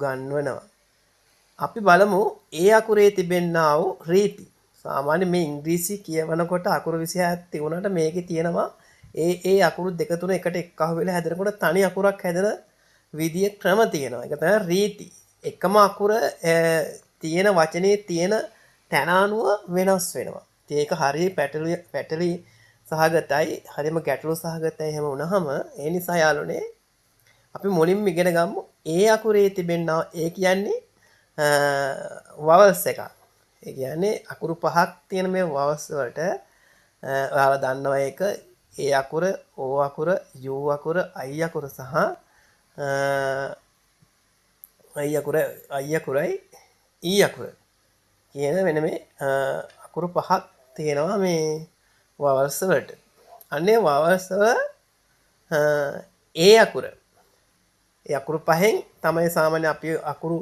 ගන්වනවා. අපි බලමු ඒ අකුරේ තිබෙන්නා වූ රීති. සාමාන්‍ය මේ ඉංග්‍රීසි කියවනකොට අකුරු 26ක් තිබුණාට මේකේ තියෙනවා ඒ අකුරු දෙක තුන එකට එක්කහුව වෙලා හැදෙනකොට තනි අකුරක් හැදෙන විදිය ක්‍රම තියෙනවා. ඒක තමයි රීති. එකම අකුර තියෙන වචනේ තියෙන තැන අනුව වෙනස් වෙනවා. ඒක හරිය පැටලි සහගතයි, හරියම ගැටලු සහගතයි. එහෙම වුණාම ඒ නිසා යාළුවනේ අපි මුලින්ම ඉගෙන ගමු ඒ අකුරේ තිබෙනවා ඒ කියන්නේ වවල්ස් එකක්. ඒ කියන්නේ අකුරු පහක් තියෙන මේ වවල්ස් වලට ඔයාලා දන්නවා ඒක ඒ අකුර, ඕ අකුර, යූ අකුර, අයි අකුර සහ අයි අකුරයි ඊ අකුර කියන වෙන මේ අකුරු පහක් තියෙනවා මේ වවල්ස් වලට. අන්නේ වවල්ස් වල ඒ අකුරු පහෙන් තමයි සාමාන්‍ය අපි අකුරු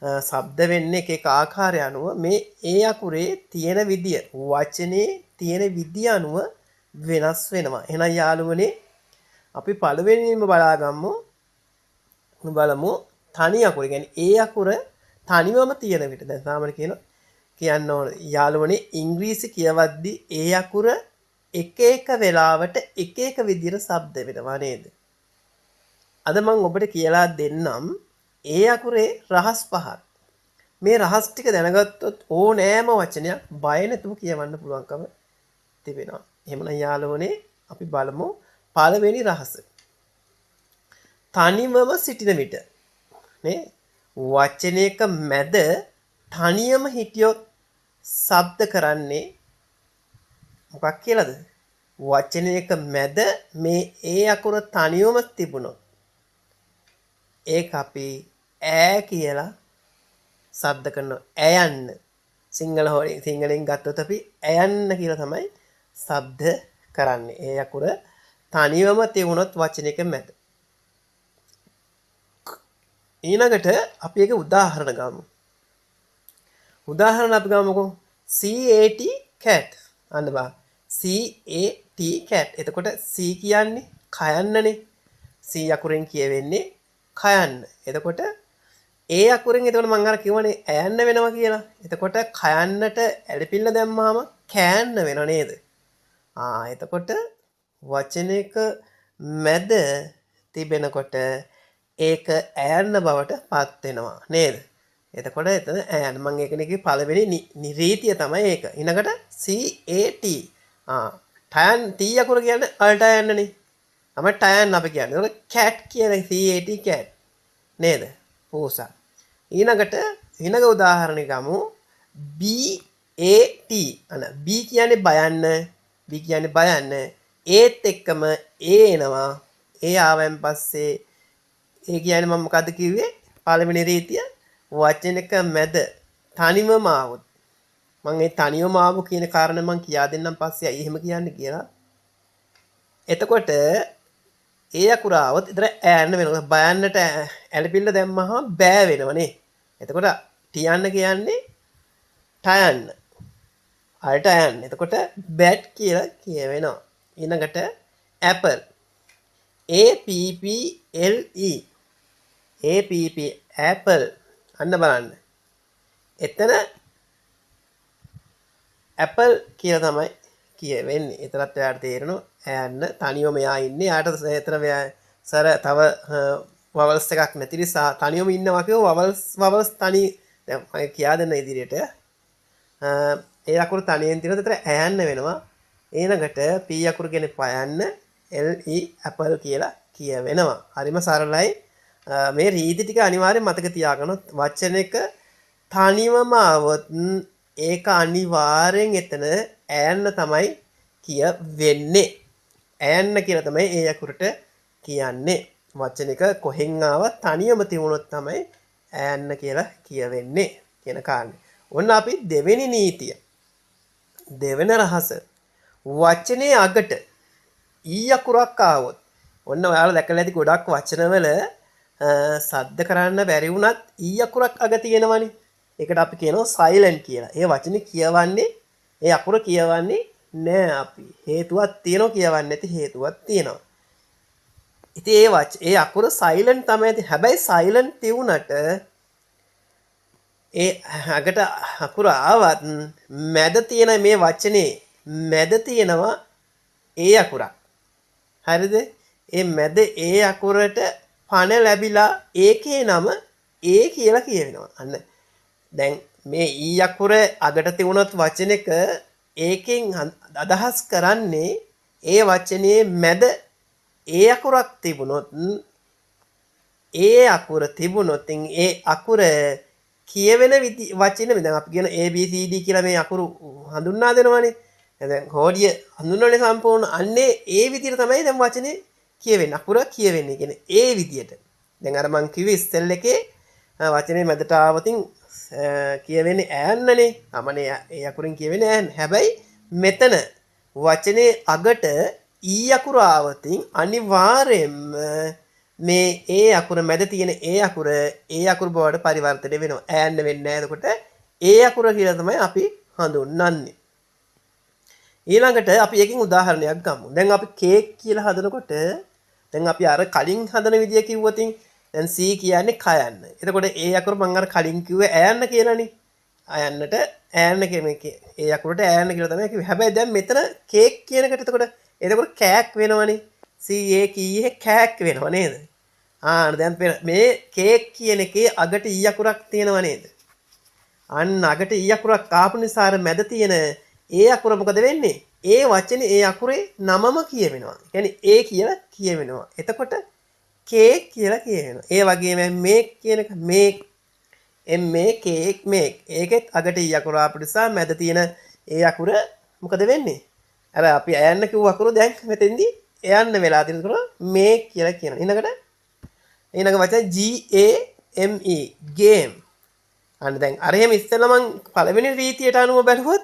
ශබ්ද වෙන්නේ එක ආකාරය අනුව මේ ඒ අකුරේ තියෙන විදිය වචනේ තියෙන විදිය අනුව වෙනස් වෙනවා. එහෙනම් යාළුවනේ අපි පළවෙනිම බලමු තනි අකුර. කියන්නේ ඒ අකුර තනිවම තියෙන විට දැන් සාමාන්‍ය කියන්න ඕන යාළුවනේ ඉංග්‍රීසි කියවද්දි ඒ අකුර එක වෙලාවට එක විදියට ශබ්ද වෙනවා නේද? අද මම ඔබට කියලා දෙන්නම් ඒ අකුරේ රහස් පහක්. මේ රහස් ටික දැනගත්තොත් ඕනෑම වචනයක් බය නැතුව කියවන්න පුළුවන්කම තිබෙනවා. එහෙමනම් යාළුවනේ අපි බලමු පළවෙනි රහස. තනිවම සිටින විට නේ වචනයක මැද තනියම හිටියොත් ශබ්ද කරන්නේ මොකක් කියලාද? වචනයක මැද මේ ඒ අකුර තනියම තිබුණොත් ඒක අපි ඈ කියලා ශබ්ද කරනවා. ඇයන්න. සිංහලෙන් ගත්තොත් අපි ඇයන්න කියලා තමයි ශබ්ද කරන්නේ. ඒ අකුර තනියම තිබුණොත් වචනයක මැද. ඊළඟට අපි එක උදාහරණ ගමු. උදාහරණ අපි ගමුකෝ. CAT cat. අන්න බලන්න. CAT cat. එතකොට C කියන්නේ කයන්නනේ. C අකුරෙන් කියවෙන්නේ කයන්න. එතකොට ඒ අකුරෙන් එතකොට මම අර කිව්වනේ ඇයන්න වෙනවා කියලා. එතකොට කයන්නට ඇලපිල්ල දැම්මාම කෑන්න වෙනව නේද? එතකොට වචනයක මැද තිබෙනකොට ඒක ඇයන්න බවට පත් වෙනවා නේද? එතකොට එතන ඇයන්න මම ඒකනේ කිව්වේ පළවෙනි රීතිය තමයි ඒක. ඊළඟට CAT. ටයන් T අකුර කියන්නේ අල්ට ඇයන්නනේ. තමයි ටයන් අපි කියන්නේ. ඒක cat කියන CAT cat නේද? පූසා. ඊළඟ උදාහරණයක් ගමු. BAT. B කියන්නේ බයන්න. B කියන්නේ බයන්න. ඒත් එක්කම එනවා. ඒ ආවෙන් පස්සේ ඒ කියන්නේ මම මොකද්ද කිව්වේ? පළවෙනි රීතිය වචනක මැද තනිවම ආවොත්. මම ඒ තනිවම ආවු කියන කාරණා මම කියා දෙන්නම් පස්සේ ඇයි එහෙම කියන්නේ කියලා. එතකොට ඒ අකුර આવොත් ඉතල ඈන්න වෙනවා. බයන්නට ඇලපිල්ල දැම්මහම බෑ වෙනවනේ. එතකොට තියන්න කියන්නේ ටයන්න. අල්ට යන්න. එතකොට බැට් කියලා කියවෙනවා. ඊළඟට ඇපල්. APPLE. APP Apple. අන්න බලන්න. එතන ඇපල් කියලා තමයි කියවෙන්නේ. එතරම් ඔයාලට තේරෙනවා. ඇයන්න තනියම එයා ඉන්නේ. යාට එතන සර තව වවල්ස් එකක් නැති නිසා තනියම ඉන්නවා කියෝ වවල්ස් තනි දැන් මම කියා දෙන්න ඉදිරියට. ඒ අකුරු තනියෙන් තියෙනද එතන ඇයන්න වෙනවා. ඊළඟට P අකුරු කියන්නේ පයන්න LE ඇපල් කියලා කියවෙනවා. හරිම සරලයි. මේ රීති ටික අනිවාර්යෙන් මතක තියාගන්න. වචනයක තනිවම આવොත් ඒක අනිවාර්යෙන් එතන ඇයන්න තමයි කියවෙන්නේ. ඇයන්න කියලා තමයි ඒ අකුරට කියන්නේ. වචනයක කොහෙන් ආවත් තනියම තිබුණොත් තමයි ඇයන්න කියලා කියවෙන්නේ කියන කාරණේ. ඔන්න අපි දෙවෙනි නීතිය. දෙවෙනි රහස. වචනේ අගට ඊ අකුරක් ආවොත් ඔන්න ඔයාලා දැකලා ඇති ගොඩක් වචනවල සද්ද කරන්න බැරි වුණත් ඊ අකුරක් අග තියෙනවනේ. ඒකට අපි කියනවා සයිලන්ට් කියලා. ඒ වචනේ කියවන්නේ ඒ අකුර කියවන්නේ නෑ අපි. හේතුවක් තියෙනවා කියවන්නේ නැති හේතුවක් තියෙනවා. ඉතින් ඒ අකුර සයිලන්ට් තමයි. හැබැයි සයිලන්ට් තියුණට ඒ අගට අකුර ආවත් මැද තියෙන මේ වචනේ මැද තියෙනවා ඒ අකුරක්. හරිද? ඒ මැද ඒ අකුරට පණ ලැබිලා ඒකේ නම ඒ කියලා කියවෙනවා. අන්න දැන් මේ ඊ අකුර අගට තිබුණොත් වචනෙක ඒකෙන් අදහස් කරන්නේ ඒ වචනේ මැද ඒ අකුරක් තිබුණොත් ඒ අකුර තිබුණොත් ඒ අකුර කියවෙන වචන දැන් අපි කියන ABCD කියලා මේ අකුරු හඳුන්වා දෙනවනේ. දැන් කෝඩිය හඳුන්වන්නේ සම්පූර්ණ අන්නේ ඒ විදිහට තමයි දැන් වචනේ කියවෙන්නේ. අකුර කියවෙන්නේ කියන්නේ ඒ විදිහට. දැන් අර මං කිව්වේ ඉස්සෙල් එකේ වචනේ මැදට ආවතින් කියවෙන්නේ ඈන්නනේ. අමනේ ඒ අකුරින් කියවෙන්නේ ඈන්න. හැබැයි මෙතන වචනේ අගට ඊ අකුර ආවතින් අනිවාර්යයෙන්ම මේ ඒ අකුර මැද තියෙන ඒ අකුර බවට පරිවර්තනය වෙනවා. ඈන්න වෙන්නේ නැහැ. එතකොට ඒ අකුර කියලා තමයි අපි හඳුන්වන්නේ. ඊළඟට අපි එකකින් උදාහරණයක් ගමු. දැන් අපි කේක් කියලා හදනකොට දැන් අපි අර කලින් හදන විදිය කිව්වොතින් දැන් C කියන්නේ කයන්න. එතකොට ඒ අකුර මම අර කලින් කිව්වේ ඈන්න කියලානේ. අයන්නට ඈන්න කියන්නේ ඒ අකුරට ඈන්න කියලා තමයි කිව්වේ. හැබැයි දැන් මෙතන කේක් කියන එකට එතකොට කෑක් වෙනවනේ. C A කීයේ කෑක් වෙනව නේද? දැන් මේ කේක් කියන එකේ අගට ඊ අකුරක් තියෙනව නේද? අන්න අගට ඊ අකුරක් ආපු නිසා අර මැද තියෙන ඒ අකුර මොකද වෙන්නේ? ඒ වචනේ ඒ අකුරේ නමම කියවෙනවා. يعني ඒ කියලා කියවෙනවා. එතකොට කේක් කියලා කියවෙනවා. ඒ වගේම මේක් කියන එක මේක් කේක් මේක්. ඒකෙත් අගට ඊ අකුර ආපු නිසා මැද තියෙන ඒ අකුර මොකද වෙන්නේ? අර අපි අයන්න කිව්ව අකුර දැන් මෙතෙන්දී යන්න වෙලා තියෙනකොට මේක් කියලා කියනවා. ඊළඟ වචන GAME game. අන්න දැන් අර එහෙම ඉස්සෙල්ලා මං පළවෙනි රීතියට අනුව බැලුවොත්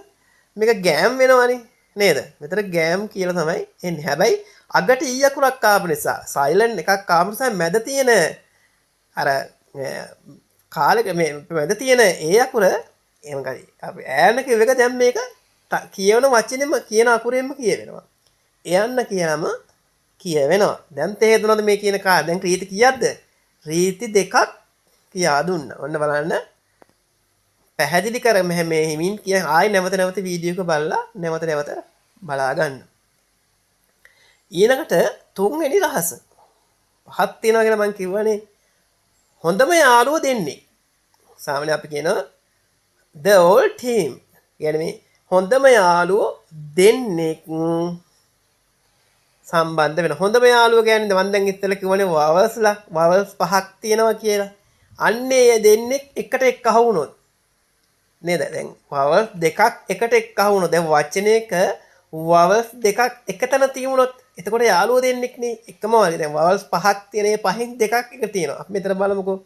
මේක ගෑම් වෙනවනේ නේද? මෙතන ගෑම් කියලා තමයි එන්නේ. හැබැයි අගට ඊ අකුරක් ආපු නිසා සයිලන්ට් එකක් ආපු නිසා මැද තියෙන අර කාලෙක මේ මැද තියෙන ඒ අකුර එමකයි අපි ඈන්න කිව්ව එක දැන් මේක කියවන වචනේම කියන අකුරෙන්ම කියවෙනවා. එයන්න කියනම කියවෙනවා. දැන් තේරුණාද මේ කියන කාර්ය? දැන් රීති කීයක්ද? රීති දෙකක් කියා දුන්නා. ඔන්න බලන්න. පැහැදිලි කර මේ හිමින් කිය ආයි නැවත වීඩියෝ එක බලලා නැවත බලා ගන්න. ඊළඟට තුන්වෙනි රහස. පහක් තියෙනවා කියලා මම කිව්වනේ. හොඳම යාළුවෝ දෙන්නේ. සාමාන්‍ය අපි කියනවා the whole team. يعني මේ හොඳම යාළුවෝ දෙන්නේ සම්බන්ධ වෙන. හොඳම යාළුවෝ කියන්නේ මම දැන් ඉස්සෙල්ලා කිව්වනේ වවල්ස් පහක් තියෙනවා කියලා. අන්නේ දෙන්නේ එකට එක්ක වුණොත් නේද? දැන් වවල්ස් දෙකක් එකට එක්ක වුණොත් දැන් වචනයක වවල්ස් දෙකක් එකතන තියුණොත් එතකොට යාළුවෝ දෙන්නෙක් නේ එකම වගේ. දැන් වවල්ස් පහක් තියෙන ඒ පහෙන් දෙකක් එක තියෙනවා. අපි මෙතන බලමුකෝ.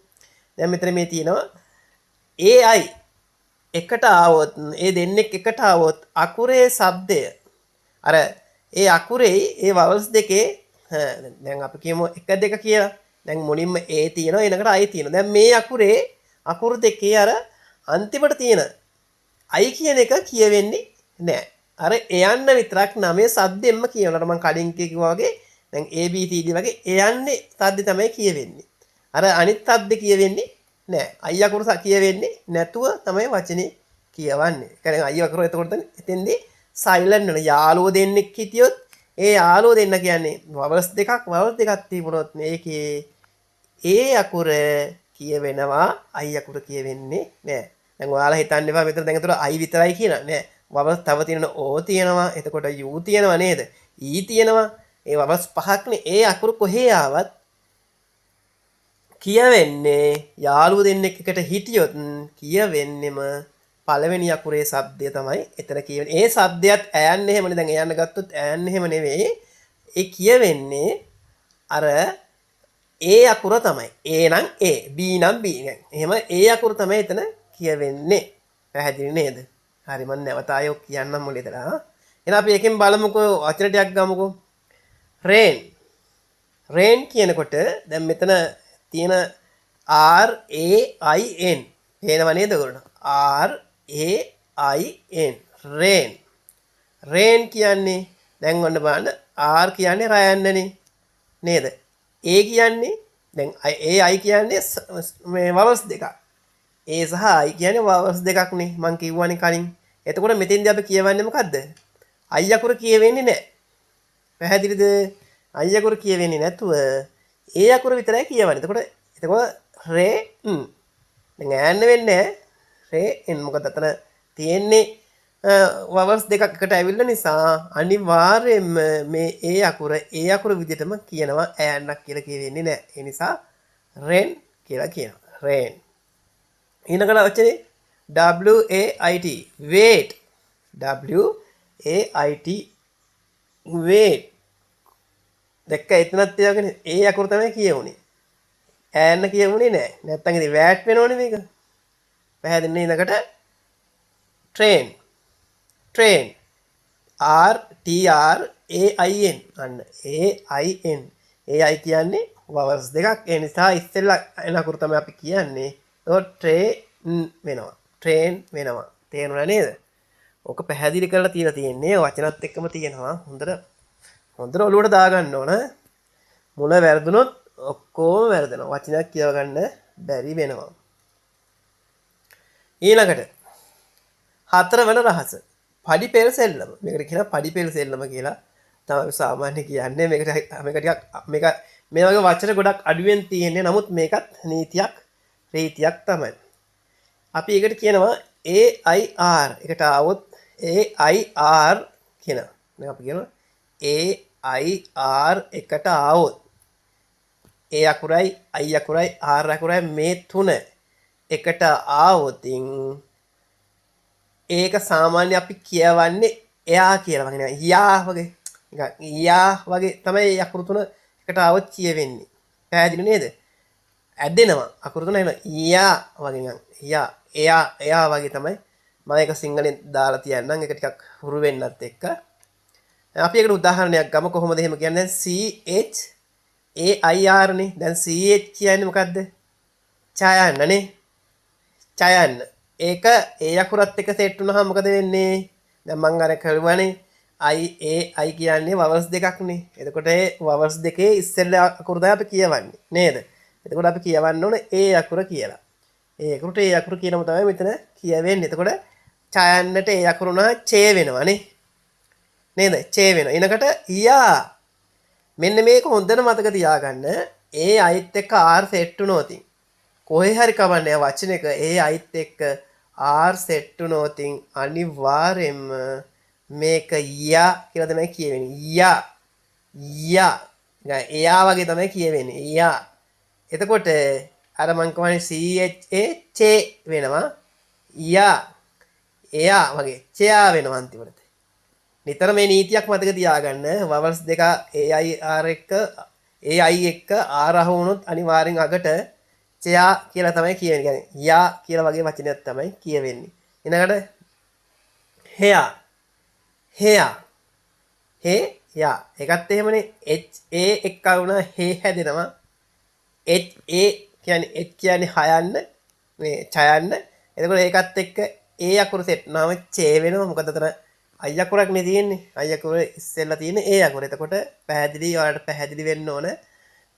දැන් මෙතන මේ තියෙනවා AI එකට ආවොත් ඒ දෙන්නෙක් එකට ආවොත් අකුරේ શબ્දය අර ඒ අකුරේ ඒ වවල්ස් දෙකේ දැන් අපි කියමු 1 2 කියලා. දැන් මුලින්ම A තියෙනවා ඊළඟට I තියෙනවා. දැන් මේ අකුරේ අකුරු දෙකේ අර අන්තිමට තියෙන I කියන එක කියවෙන්නේ නැහැ. අර එයන්න විතරක් නමේ සද්දෙන්ම කියවනට මම කලින් කිව්වා වගේ දැන් ABCD වගේ එයන්නේ සද්ද තමයි කියවෙන්නේ. අර අනිත් සද්ද කියවෙන්නේ නැහැ. I අකුර කියවෙන්නේ නැතුව තමයි වචනේ කියවන්නේ. ඒ කියන්නේ I අකුර එතකොට එතෙන්දී සයිලන්ට් වෙන. යාළුවෝ දෙන්නෙක් හිටියොත් ඒ යාළුවෝ දෙන්න කියන්නේ වවල්ස් දෙකක් තිබුණොත් මේකේ ඒ අකුර කියවෙනවා I අකුර කියවෙන්නේ නැහැ. දැන් ඔයාලා හිතන්න එපා මෙතන දැන් ඒතර I විතරයි කියලා නෑ. වවල්ස් තව තියෙන O තියෙනවා. එතකොට U තියෙනවා නේද? E තියෙනවා. ඒ වවල්ස් පහක්නේ. ඒ අකුරු කොහේ ආවත් කියවෙන්නේ යාළුවෝ දෙන්නෙක් එකට හිටියොත් කියවෙන්නෙම පළවෙනි අකුරේ શબ્දය තමයි එතන කියවෙන්නේ. ඒ શબ્දයත් ඈන්න එහෙමනේ. දැන් ඈන්න ගත්තොත් ඈන්න එහෙම නෙවෙයි. ඒ කියවෙන්නේ අර ඒ අකුර තමයි. A නම් A, B නම් B. එහෙම ඒ අකුර තමයි එතන කියවෙන්නේ. පැහැදිලි නේද? හරි මම නැවත ආයෙ කියන්නම් මුලින්දලා. එහෙනම් අපි එකෙන් බලමුකෝ වචන ටිකක් ගමුකෝ. rain කියනකොට දැන් මෙතන තියෙන R A I N පේනව නේද ඔයගොල්ලෝ? R A I N rain කියන්නේ දැන් ඔන්න බලන්න R කියන්නේ රයන්නනේ නේද? A කියන්නේ දැන් A I කියන්නේ මේ වවල්ස් දෙකක්. ඒ සහ I කියන්නේ vowels දෙකක් නේ මං කිව්වනේ කලින්. එතකොට මෙතෙන්දී අපි කියවන්නේ මොකද්ද? I අකුර කියවෙන්නේ නැහැ. පැහැදිලිද? I අකුර කියවෙන්නේ නැතුව ඒ අකුර විතරයි කියවන්නේ. එතකොට රේ දැන් ඈන්න වෙන්නේ රේ එන් මොකද අතන තියෙන්නේ වවල්ස් දෙකක් එකට ඇවිල්ලා නිසා අනිවාර්යයෙන්ම මේ ඒ අකුර විදිහටම කියනවා ඈන්නක් කියලා කියවෙන්නේ නැහැ. ඒ නිසා රෙන් කියලා කියනවා. රෙන්. ඊළඟට වචනේ WAIT wait. WAIT wait. දැක්ක එතනත් තියාගෙන ඒ අකුර තමයි කියවුනේ. ඈන්න කියවුනේ නැහැ. නැත්තම් ඉතින් වැට් වෙනවනේ මේක. පැහැදිලි නේද? ඊළඟට train. train RTRAIN අන්න AIN AI කියන්නේ vowels දෙකක් ඒ නිසා ඉස්සෙල්ලා එන අකුර තමයි අපි කියන්නේ ඒක train වෙනවා තේරුණා නේද ඕක පැහැදිලි කරලා තියලා තියෙන්නේ වචනත් එක්කම තියෙනවා හොඳට ඔලුවට දාගන්න ඕන මුල වැරදුනොත් ඔක්කොම වැරදෙනවා වචනයක් කියව ගන්න බැරි වෙනවා ඊළඟට හතරවන රහස පඩි පෙර සෙල්ලම මේකට කියනවා පඩි පෙර සෙල්ලම කියලා තමයි සාමාන්‍ය කියන්නේ මේක ටිකක් මේක මේ වගේ වචන ගොඩක් අඩුවෙන් තියෙන්නේ නමුත් මේකත් නීතියක් රීතියක් තමයි අපි ඒකට කියනවා AIR එකට આવොත් AIR කියන දැන් අපි කියනවා AIR එකට આવොත් A අකුරයි I අකුරයි R අකුරයි මේ තුන එකට આવොතින් ඒක සාමාන්‍ය අපි කියවන්නේ එයා කියලා වගේ යා වගේ නිකන් යා වගේ තමයි අකුරු තුන එකට આવොත් කියවෙන්නේ. පැහැදිලි නේද? ඇදෙනවා අකුරු තුන එනවා යා වගේ නිකන් යා එයා වගේ තමයි මම ඒක සිංහලෙන් දාලා තියන්නම් ඒක ටිකක් හුරු වෙන්නත් එක්ක. අපි ඒකට උදාහරණයක් ගමු කොහොමද එහෙම කියන්නේ CH AIR නේ. දැන් CH කියන්නේ මොකද්ද? ඡායන්න නේ. ඡායන්න ඒක ඒ අකුරත් එක්ක සෙට් වුණාම මොකද වෙන්නේ? දැන් මම අර කරුවානේ I කියන්නේ vowels දෙකක් නේ. එතකොට ඒ vowels දෙකේ ඉස්සෙල්ලා අකුර තමයි අපි කියවන්නේ නේද? එතකොට අපි කියවන්න ඕනේ ඒ අකුර කියලා. ඒ අකුරට ඒ අකුර කියනම තමයි මෙතන කියවෙන්නේ. එතකොට ඡායන්නට ඒ අකුර උනා ඡේ වෙනවා නේ. නේද? ඡේ වෙනවා. ඊනකට යා. මෙන්න මේක හොඳට මතක තියාගන්න. ඒ අයිත් එක්ක R සෙට් වුණොත් කොහේ හරි කවන්නේ වචනයක ඒ අයිත් එක්ක R සෙට් වුණොතින් අනිවාර්යෙන්ම මේක යා කියලා තමයි කියවෙන්නේ. යා එයා වගේ තමයි කියවෙන්නේ. යා. එතකොට අර මං කියවනේ CHA චේ වෙනවා. යා එයා වගේ චයා වෙනවා අන්තිමට. නිතර මේ නීතියක් මතක තියාගන්න. vowels දෙක AIR එක්ක AI එක්ක R අහු වුණොත් අනිවාර්යෙන් අගට චයා කියලා තමයි කියවෙන්නේ. කියන්නේ යා කියලා වගේ වචනයක් තමයි කියවෙන්නේ. ඊළඟට hair ඒකත් එහෙමනේ HA එක්ක වුණා හේ හැදෙනවා. HA කියන්නේ හයන්න මේ ඡයන්න. එතකොට ඒකත් එක්ක ඒ අකුර සෙට් වුණාම චේ වෙනවා. මොකද අතන I අකුරක් නේ තියෙන්නේ. I අකුර ඉස්සෙල්ලා තියෙන්නේ ඒ අකුර. එතකොට පැහැදිලි ඔයාලට පැහැදිලි වෙන්න ඕන.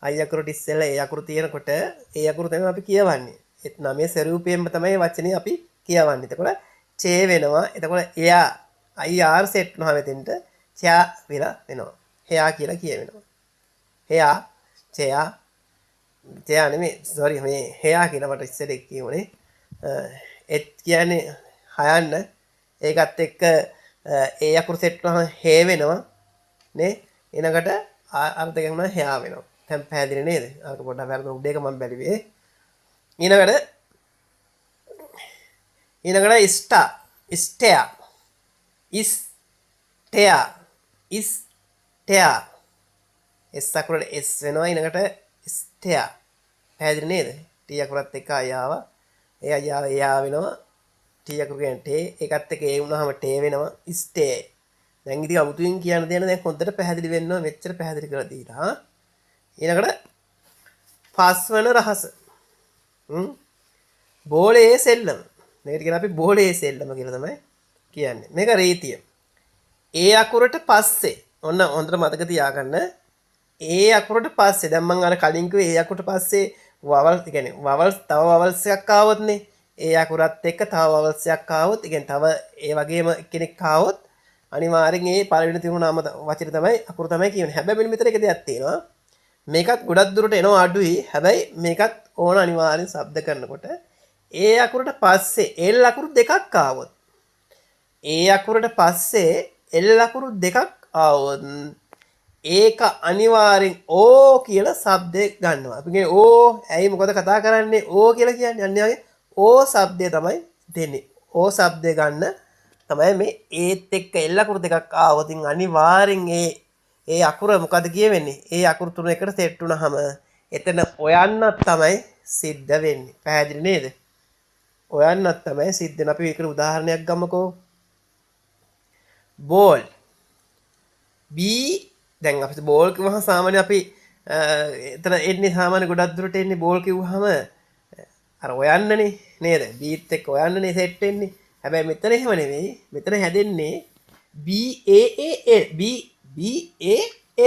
I අකුරට ඉස්සෙල්ලා ඒ අකුරු තියෙනකොට ඒ අකුරු තමයි අපි කියවන්නේ. ඒත් නමේ ස්වරූපයෙන්ම තමයි වචනේ අපි කියවන්නේ. එතකොට චේ වෙනවා. එතකොට එයා IR සෙට් වුණාම එතෙන්ට චා වෙලා වෙනවා. heya කියලා කියවෙනවා. heya චයා නෙමෙයි sorry මේ heya කියලා මට ඉස්සෙල්ලා කියුනේ. එත් කියන්නේ හයන්න ඒකත් එක්ක ඒ අකුරු සෙට් වුණාම හේ වෙනවා නේ. ඊළඟට අර්ථ දෙකක් වුණා heya වෙනවා. දැන් පැහැදිලි නේද? අර පොඩ්ඩක් වැරදුන උඩ එක මම බැලුවේ. ඊළඟට ස්ටා S අකුරට S වෙනවා. ඊළඟට ස්ටා පැහැදිලි නේද? T අකුරත් එක්ක ආව එයා වෙනවා. T අකුර කියන්නේ තේ ඒකත් එක්ක ඒ වුණාම තේ වෙනවා. ස්ටේ. දැන් ඉතින් අමුතුවෙන් කියන්න දෙන්න දැන් හොඳට පැහැදිලි වෙන්න ඕන. මෙච්චර පැහැදිලි කරලා දීලා. ඊළඟට පස්වන රහස. බෝලේ සෙල්ලම. මේකට කියන අපි බෝලේ සෙල්ලම කියලා තමයි කියන්නේ. මේක රීතිය. ඒ අකුරට පස්සේ ඔන්න හොඳට මතක තියාගන්න. ඒ අකුරට පස්සේ දැන් මම අර කලින් කිව්වේ ඒ අකුරට පස්සේ vowels කියන්නේ vowels තව vowels එකක් ආවොත්නේ ඒ අකුරත් එක්ක තව වවල්ස් එකක් ආවොත්, ඒ කියන්නේ තව ඒ වගේම කෙනෙක් ආවොත් අනිවාර්යෙන් ඒ පළවෙනි තිබුණු නාම වචනේ තමයි අකුර තමයි කියන්නේ. හැබැයි මෙන්න මෙතන එක දෙයක් තියෙනවා. මේකත් ගොඩක් දුරට එනවා අඩුයි. හැබැයි මේකත් ඕන අනිවාර්යෙන් ශබ්ද කරනකොට ඒ අකුරට පස්සේ එල් අකුරු දෙකක් ආවොත්, ඒ අකුරට පස්සේ එල් අකුරු දෙකක් ආවොත් ඒක අනිවාර්යෙන් ඕ කියලා ශබ්දේ ගන්නවා. අපි කියන්නේ ඕ ඇයි මොකද කතා කරන්නේ ඕ කියලා කියන්නේ. අන්න වගේ ඕ ශබ්දය තමයි දෙන්නේ. ඕ ශබ්දය ගන්න තමයි මේ ඒත් එක්ක එල් අකුරු දෙකක් ආවොත් අනිවාර්යෙන් ඒ අකුර මොකද කියවෙන්නේ? ඒ අකුරු තුන එකට සෙට් වුණාම එතන ඔයන්නත් තමයි සිද්ධ වෙන්නේ. පැහැදිලි නේද? ඔයන්නත් තමයි සිද්ධ වෙන. අපි ඒකට උදාහරණයක් ගමුකෝ. බෝල්. B දැන් අපි බෝල් කිව්වහම සාමාන්‍ය අපි එතන එන්නේ සාමාන්‍ය ගොඩක් දුරට එන්නේ බෝල් කිව්වහම අර ඔයන්නනේ නේද? B එක්ක ඔයන්නනේ සෙට් වෙන්නේ. හැබැයි මෙතන එහෙම නෙවෙයි. මෙතන හැදෙන්නේ B A A L B B A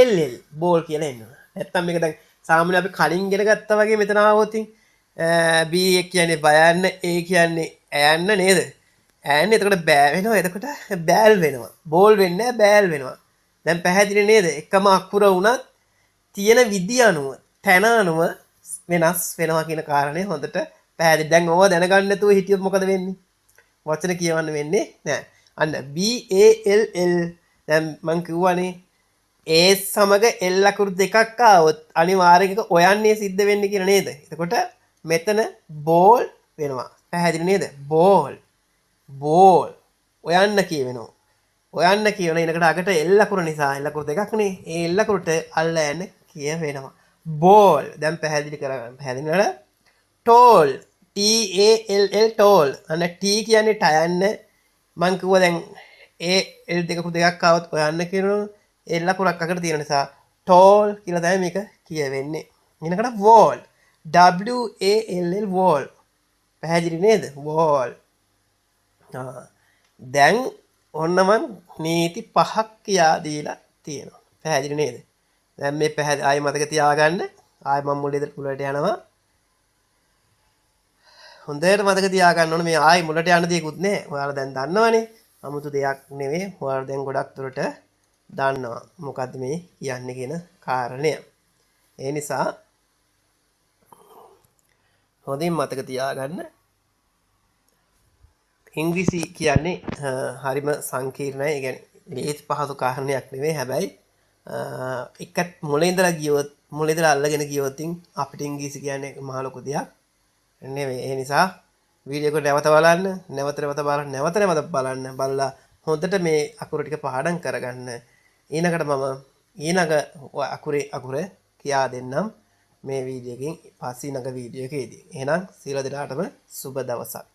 L L ball කියලා එනවා. නැත්තම් මේක දැන් සාමාන්‍ය අපි කලින් ඉගෙන ගත්තා වගේ මෙතන ආවොත් B කියන්නේ බයන්න, A කියන්නේ ඈන්න නේද? ඈන්න එතකොට බෑ වෙනවා. එතකොට බෑල් වෙනවා. බෝල් වෙන්නේ නැහැ, බෑල් වෙනවා. දැන් පැහැදිලි නේද? එකම අකුර වුණත් තියෙන විදි අනුව, තැන අනුව වෙනස් වෙනවා කියන කාරණේ හොඳට පැහැදිලි. දැන් ඕවා දැනගන්න නැතුව හිටියොත් මොකද වෙන්නේ? වචන කියවන්න වෙන්නේ නැහැ. අන්න B A L L දැන් මං කිව්වනේ ඒ සමග L අකුරු දෙකක් ආවොත් අනිවාර්යයෙන් ඒක ඔයන්නේ සිද්ධ වෙන්නේ කියලා නේද? එතකොට මෙතන බෝල් වෙනවා. පැහැදිලි නේද? බෝල්. බෝල්. ඔයන්න කියවෙනවා. ඔයන්න කියවන එනකට අගට L අකුර නිසා L අකුරු දෙකක්නේ. ඒ L අකුරට අල්ල යන්න කියවෙනවා. බෝල්. දැන් පැහැදිලි කරගන්න. පැහැදිලි නේද? tall. T A L L tall. අන්න T කියන්නේ ටයන්න. මං කිව්වා දැන් ඒ L දෙකක් ආවොත් ඔයන්න කියනවා. L අකුරක් අකට තියෙන නිසා tall කියලා තමයි මේක කියවෙන්නේ. ඊනකට wall. W A L L wall. පැහැදිලි නේද? wall. දැන් ඔන්න මං නීති 5ක් කියා දීලා තියෙනවා. පැහැදිලි නේද? දැන් මේ පැහැදිලි ආයෙ මතක තියාගන්න. ආයෙ මම මුලට යනවා. හොඳට මතක තියාගන්න ඕනේ මේ ආයෙ මුලට යන්න දෙයක්වත් නැහැ. ඔයාලා දැන් දන්නවනේ. 아무තු දෙයක් නෙවෙයි. ඔයාලා දැන් ගොඩක් දුරට දන්නවා. මොකද්ද මේ කියන්නේ කියන කාරණය. ඒ නිසා හොඳින් මතක තියාගන්න. ඉංග්‍රීසි කියන්නේ හරිම සංකීර්ණයි. ඒ කියන්නේ ලේසි පහසු කාරණයක් නෙවෙයි. හැබැයි එකත් මුලින් ඉඳලා ගියොත් මුලින් ඉඳලා අල්ලගෙන ගියොත් අපිට ඉංග්‍රීසි කියන්නේ මහ ලොකු දෙයක් නෙවෙයි. ඒ නිසා වීඩියෝ එක නැවත බලන්න, නැවත බලන්න. බලලා හොඳට මේ අකුරු ටික පාඩම් කරගන්න. ඊළඟට මම ඊළඟ අකුර කියා දෙන්නම් මේ වීඩියෝ එකෙන් පස්සේ ඊළඟ වීඩියෝ එකේදී. එහෙනම් සියලු දෙනාටම සුබ දවසක්.